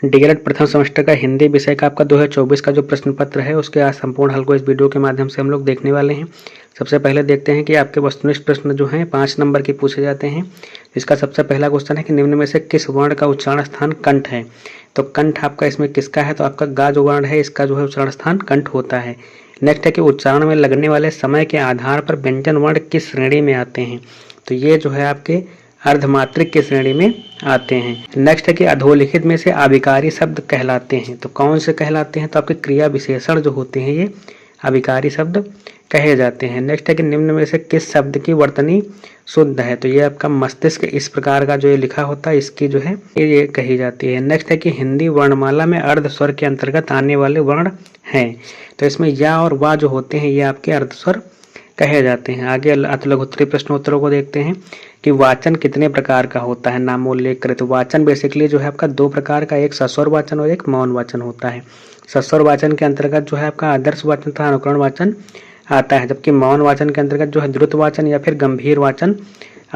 DElEd प्रथम semester का हिंदी विषय का आपका 2024 का जो प्रश्न पत्र है उसके आज संपूर्ण हल को इस वीडियो के माध्यम से हम लोग देखने वाले हैं। सबसे पहले देखते हैं कि आपके वस्तुनिष्ठ प्रश्न जो हैं 5 नंबर के पूछे जाते हैं। इसका सबसे पहला क्वेश्चन है कि निम्न में से किस वर्ण का उच्चारण स्थान कंठ है। तो कंठ आपका इसमें किसका है, तो आपका गा जो वर्ण है इसका जो है उच्चारण स्थान कंठ होता है। नेक्स्ट है कि उच्चारण में लगने वाले समय के आधार पर व्यंजन वर्ण किस श्रेणी में आते हैं। तो ये जो है आपके अर्धमात्रिक की श्रेणी में आते हैं। नेक्स्ट है कि अधोलिखित में से अभिकारी शब्द कहलाते हैं। तो कौन से कहलाते हैं, तो आपके क्रिया विशेषण जो होते हैं ये अभिकारी शब्द कहे जाते हैं। नेक्स्ट है कि निम्न में से किस शब्द की वर्तनी शुद्ध है। तो ये आपका मस्तिष्क इस प्रकार का जो ये लिखा होता है इसकी जो है ये कही जाती है। नेक्स्ट है कि हिंदी वर्णमाला में अर्ध स्वर के अंतर्गत आने वाले वर्ण हैं। तो इसमें या और वा जो होते हैं ये आपके अर्ध स्वर कहे जाते हैं। आगे लघुत्तरी प्रश्नोत्तरों को देखते हैं कि वाचन कितने प्रकार का होता है, नामोल्लेख करें। तो वाचन बेसिकली जो है आपका 2 प्रकार का, एक सस्वर वाचन और एक मौन वाचन होता है। सस्वर वाचन के अंतर्गत जो है आपका आदर्श वाचन तथा अनुकरण वाचन आता है, जबकि मौन वाचन के अंतर्गत जो है द्रुत वाचन या फिर गंभीर वाचन।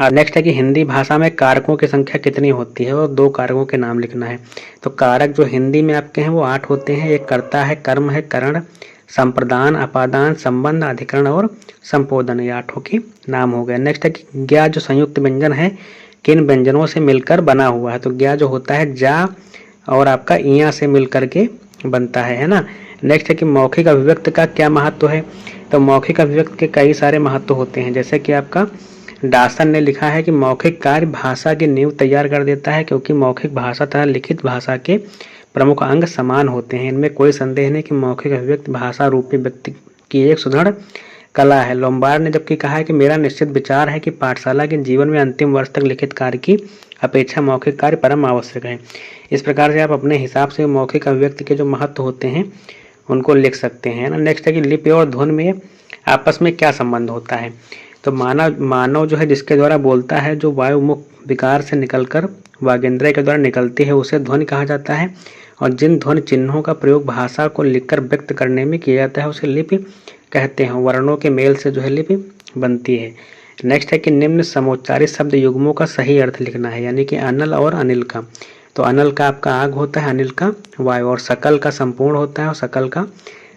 नेक्स्ट है कि हिंदी भाषा में कारकों की संख्या कितनी होती है और 2 कारकों के नाम लिखना है। तो कारक जो हिंदी में आपके हैं वो 8 होते हैं। एक कर्ता है, कर्म है, करण, संप्रदान, अपादान, संबंध, अधिकरण और संपोधन, ये 8 के नाम हो गए। नेक्स्ट है कि ज्ञा जो संयुक्त व्यंजन है किन व्यंजनों से मिलकर बना हुआ है। तो ज्ञा जो होता है जा और आपका इया से मिलकर के बनता है ना। नेक्स्ट है कि मौखिक अभिव्यक्ति का क्या महत्व है। तो मौखिक अभिव्यक्ति के कई सारे महत्व होते हैं, जैसे कि आपका डासन ने लिखा है कि मौखिक कार्य भाषा की नींव तैयार कर देता है, क्योंकि मौखिक भाषा तथा लिखित भाषा के प्रमुख अंग समान होते हैं। इनमें कोई संदेह नहीं कि मौखिक अभिव्यक्ति भाषा रूपी व्यक्ति की एक सुदृढ़ कला है। लोम्बार्ड ने जबकि कहा है कि मेरा निश्चित विचार है कि पाठशाला के जीवन में अंतिम वर्ष तक लिखित कार्य की अपेक्षा मौखिक कार्य परम आवश्यक है। इस प्रकार से आप अपने हिसाब से मौखिक अभिव्यक्ति के जो महत्व होते हैं उनको लिख सकते हैं ना। नेक्स्ट है कि लिपि और ध्वनि में आपस में क्या संबंध होता है। तो मानव जो है जिसके द्वारा बोलता है, जो वायुमुख विकार से निकलकर वागेंद्र के द्वारा निकलती है उसे ध्वनि कहा जाता है, और जिन ध्वनि चिन्हों का प्रयोग भाषा को लिखकर व्यक्त करने में किया जाता है उसे लिपि कहते हैं। वर्णों के मेल से जो है लिपि बनती है। नेक्स्ट है कि निम्न समोच्चारित शब्द युग्मों का सही अर्थ लिखना है, यानी कि अनल और अनिल का। तो अनल का आपका आग होता है, अनिल का वायु, और सकल का संपूर्ण होता है और सकल का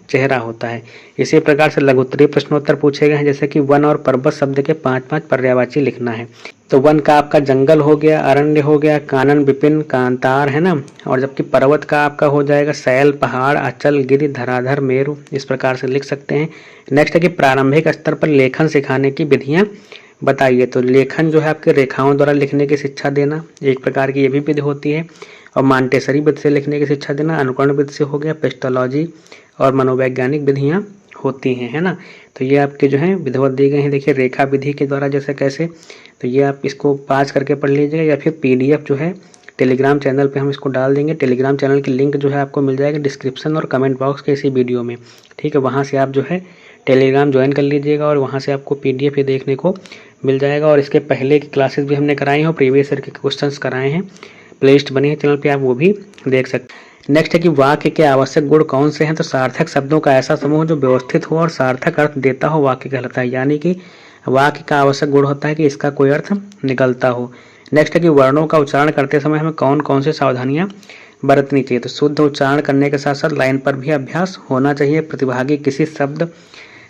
चेहरा होता है। इसी प्रकार से लघुत्तरी प्रश्नोत्तर पूछे गए हैं, जैसे कि वन और पर्वत शब्द के 5-5 पर्यायवाची लिखना है। तो वन का आपका जंगल हो गया, अरण्य हो गया, कानन, विपिन, कांतार है ना। और जबकि पर्वत का आपका हो जाएगा शैल, पहाड़, अचल, गिरि, धराधर, मेरु, इस प्रकार से लिख सकते हैं। नेक्स्ट है कि प्रारंभिक स्तर पर लेखन सिखाने की विधियां बताइए। तो लेखन जो है आपके रेखाओं द्वारा लिखने की शिक्षा देना एक प्रकार की ये भी विधि होती है, और मांटेसरी विधि से लिखने की शिक्षा देना अनुकरण विधि से हो गया, पेस्टोलॉजी और मनोवैज्ञानिक विधियां होती हैं, है ना। तो ये आपके जो है विधिवत दी गई हैं। देखिए रेखा विधि के द्वारा जैसे कैसे, तो ये आप इसको पास करके पढ़ लीजिएगा, या फिर पीडीएफ जो है टेलीग्राम चैनल पे हम इसको डाल देंगे। टेलीग्राम चैनल की लिंक जो है आपको मिल जाएगा डिस्क्रिप्शन और कमेंट बॉक्स के इसी वीडियो में, ठीक है। वहाँ से आप जो है टेलीग्राम ज्वाइन कर लीजिएगा और वहाँ से आपको पीडीएफ ये देखने को मिल जाएगा। और इसके पहले की क्लासेस भी हमने कराई हैं और प्रीवियस ईयर के क्वेश्चंस कराए हैं, प्लेलिस्ट बनी है चैनल पे, आप वो भी देख सकते हैं। नेक्स्ट है कि वाक्य के आवश्यक गुण कौन से हैं। तो सार्थक शब्दों का ऐसा समूह जो व्यवस्थित हो और सार्थक अर्थ देता हो वाक्य कहलाता है, यानी कि वाक्य का आवश्यक गुण होता है कि इसका कोई अर्थ निकलता हो। नेक्स्ट है कि वर्णों का उच्चारण करते समय हमें कौन कौन से सावधानियां बरतनी चाहिए। तो शुद्ध उच्चारण करने के साथ साथ लाइन पर भी अभ्यास होना चाहिए। प्रतिभागी किसी शब्द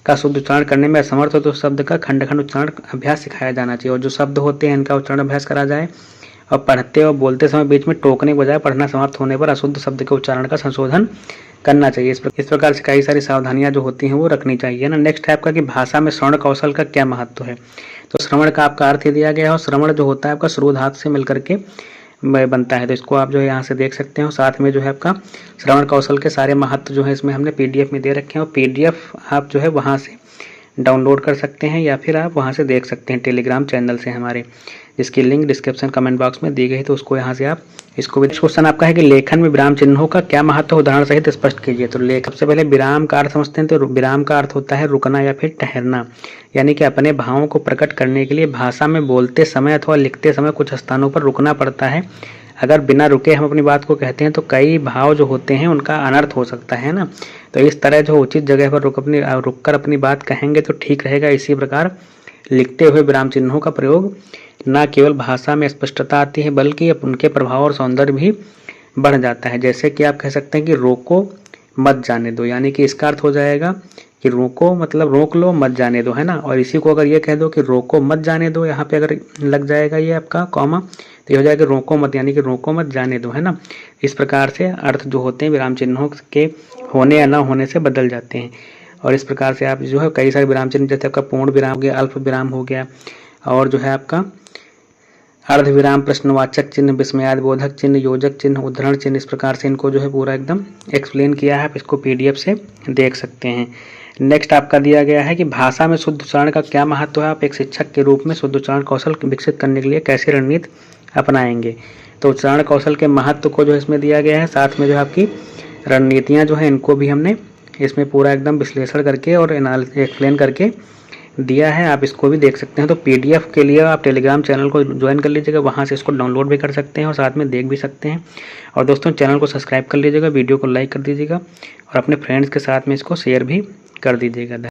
का शुद्ध उच्चारण करने में असमर्थ हो तो शब्द का खंड खंड उच्चारण अभ्यास सिखाया जाना चाहिए, और जो शब्द होते हैं इनका उच्चारण अभ्यास करा जाए। और पढ़ते और बोलते समय बीच में टोकने के बजाय पढ़ना समाप्त होने पर अशुद्ध शब्द के उच्चारण का संशोधन करना चाहिए। इस प्रकार से कई सारी सावधानियां जो होती हैं वो रखनी चाहिए ना। नेक्स्ट है आपका कि भाषा में श्रवण कौशल का क्या महत्व है। तो श्रवण का आपका अर्थ ही दिया गया है, और श्रवण जो होता है आपका श्रोत धातु से मिलकर के बनता है। तो इसको आप जो है यहाँ से देख सकते हो। साथ में जो है आपका श्रवण कौशल के सारे महत्व जो है इसमें हमने पीडीएफ में दे रखे हैं, और पीडीएफ आप जो है वहाँ से डाउनलोड कर सकते हैं या फिर आप वहाँ से देख सकते हैं टेलीग्राम चैनल से हमारे, जिसकी लिंक डिस्क्रिप्शन कमेंट बॉक्स में दी गई, तो उसको यहाँ से आप इसको भी। क्वेश्चन आपका है कि लेखन में विराम चिन्हों का क्या महत्व है, उदाहरण सहित स्पष्ट कीजिए। तो सबसे पहले विराम का अर्थ समझते हैं। तो विराम का अर्थ होता है रुकना या फिर ठहरना, यानी कि अपने भावों को प्रकट करने के लिए भाषा में बोलते समय अथवा लिखते समय कुछ स्थानों पर रुकना पड़ता है। अगर बिना रुके हम अपनी बात को कहते हैं तो कई भाव जो होते हैं उनका अनर्थ हो सकता है ना। तो इस तरह जो उचित जगह पर रुककर अपनी बात कहेंगे तो ठीक रहेगा। इसी प्रकार लिखते हुए विराम चिन्हों का प्रयोग न केवल भाषा में स्पष्टता आती है बल्कि उनके प्रभाव और सौंदर्य भी बढ़ जाता है। जैसे कि आप कह सकते हैं कि रोको मत जाने दो, यानी कि इसका अर्थ हो जाएगा कि रोको मतलब रोक लो मत जाने दो, है ना। और इसी को अगर ये कह दो कि रोको मत जाने दो, यहाँ पे अगर लग जाएगा ये आपका कॉमा, तो ये हो जाएगा रोको मत, यानी कि रोको मत जाने दो, है ना। इस प्रकार से अर्थ जो होते हैं विराम चिन्हों के होने या ना होने से बदल जाते हैं। और इस प्रकार से आप जो है कई सारे विराम चिन्ह, जैसे आपका पूर्ण विराम हो गया, अल्प विराम हो गया, और जो है आपका अर्ध विराम, प्रश्नवाचक चिन्ह, विस्मयाद बोधक चिन्ह, योजक चिन्ह, उद्धरण चिन्ह, इस प्रकार से इनको जो है पूरा एकदम एक्सप्लेन किया है। आप इसको PDF से देख सकते हैं। नेक्स्ट आपका दिया गया है कि भाषा में शुद्ध उच्चारण का क्या महत्व है, आप एक शिक्षक के रूप में शुद्ध उच्चारण कौशल विकसित करने के लिए कैसे रणनीति अपनाएंगे। तो उच्चारण कौशल के महत्व को जो इसमें दिया गया है, साथ में जो आपकी रणनीतियाँ जो है इनको भी हमने इसमें पूरा एकदम विश्लेषण करके और एक्सप्लेन करके दिया है। आप इसको भी देख सकते हैं। तो PDF के लिए आप टेलीग्राम चैनल को ज्वाइन कर लीजिएगा, वहाँ से इसको डाउनलोड भी कर सकते हैं और साथ में देख भी सकते हैं। और दोस्तों चैनल को सब्सक्राइब कर लीजिएगा, वीडियो को लाइक कर दीजिएगा और अपने फ्रेंड्स के साथ में इसको शेयर भी कर दीजिएगा।